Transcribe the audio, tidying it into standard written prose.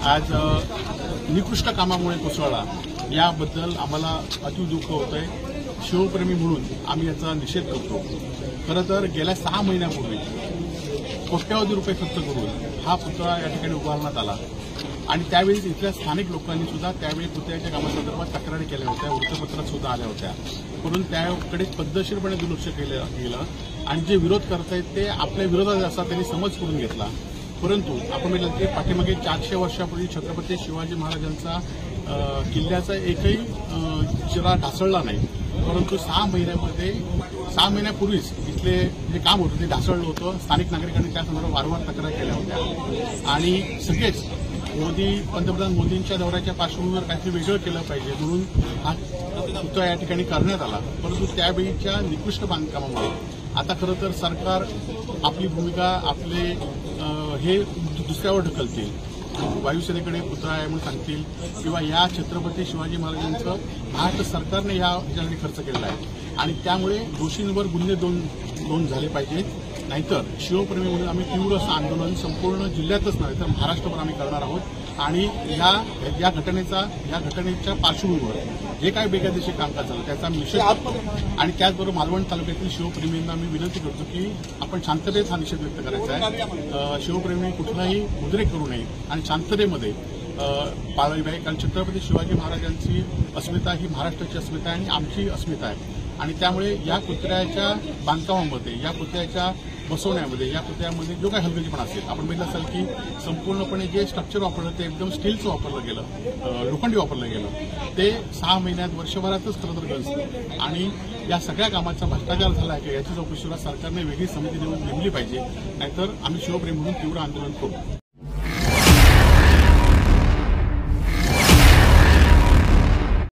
आज निकृष्ट कामामुळे कोसळला याबद्दल आम्हाला अति दुःख होतंय। शिवप्रेमी म्हणून आम्ही याचा निषेध करतो। खरं तर गेल्या 6 महिन्यापूर्वी कोट्यवधी रुपये खर्च करून हा पुतळा या ठिकाणी उभारण्यात आला आणि त्यावेळी इथल्या स्थानिक लोकांनी सुद्धा त्यावेळी पुतळ्याच्या कामासंदर्भात तक्रारी केल्या होत्या, वृत्तपत्रात सुद्धा आल्या होत्या, म्हणून त्याकडे पद्धतशीरपणे दुर्लक्ष केलं गेलं आणि जे विरोध करतायत ते आपल्या विरोधात असा त्यांनी समज करून घेतला। परंतु आपण म्हटलं की पाठीमागे 400 वर्षापूर्वी छत्रपती शिवाजी महाराजांचा किल्ल्याचा एकही चिरा ढासळला नाही, परंतु 6 महिन्यापूर्वीच इथले जे काम होतं ते ढासळलं होतं। स्थानिक नागरिकांनी त्या संदर्भात वारंवार तक्रार केल्या होत्या आणि सगळेच पंतप्रधान मोदींच्या दौऱ्याच्या पार्श्वभूमीवर काहीतरी वेगळं केलं पाहिजे म्हणून हा पुतळा या ठिकाणी करण्यात आला। परंतु त्यावेळीच्या निकृष्ट बांधकामामुळे आता खरं तर सरकार आपली भूमिका आपले हे दुसऱ्यावर ढकलतील, वायुसेनेकडे पुतळा आहे म्हणून सांगतील किंवा या छत्रपती शिवाजी महाराजांचं महाराष्ट्र सरकारने यासाठी खर्च केलेला आहे आणि त्यामुळे दोषींवर गुन्हे नोंद झाले पाहिजेत। नाहीतर शिवप्रेमी म्हणून आम्ही तीव्र असं आंदोलन संपूर्ण जिल्ह्यातच नव्हे तर महाराष्ट्रभर आम्ही करणार आहोत आणि या घटनेच्या पार्श्वभूमीवर जे काही बेकायदेशीर कामकाज झालं त्याचा आम्ही निषेध करतो आणि त्याचबरोबर मालवण तालुक्यातील शिवप्रेमींना मी विनंती करतो की आपण शांततेत हा निषेध व्यक्त करायचा आहे। शिवप्रेमी कुठलाही उद्रेक करू नये आणि शांततेमध्ये पाळावी पाहिजे, कारण छत्रपती शिवाजी महाराजांची अस्मिता ही महाराष्ट्राची अस्मिता आहे आणि आमची अस्मिता आहे आणि त्यामुळे या पुतळ्याच्या बांधकामामध्ये, या पुतळ्याच्या बसवण्यामध्ये, या पुतळ्यामध्ये जो काही हलगर्जीपणा असेल, आपण बघितलं असेल की संपूर्णपणे जे स्ट्रक्चर वापरलं ते एकदम स्टीलचं वापरलं गेलं, लोखंडी वापरलं गेलं, ते 6 महिन्यात वर्षभरातच खरं तर गरजलं आणि या सगळ्या कामाचा भ्रष्टाचार झाला आहे का याची चौकशीला सरकारने वेगळी समिती नेमली पाहिजे, नाहीतर आम्ही शिवप्रेमी म्हणून तीव्र आंदोलन करू।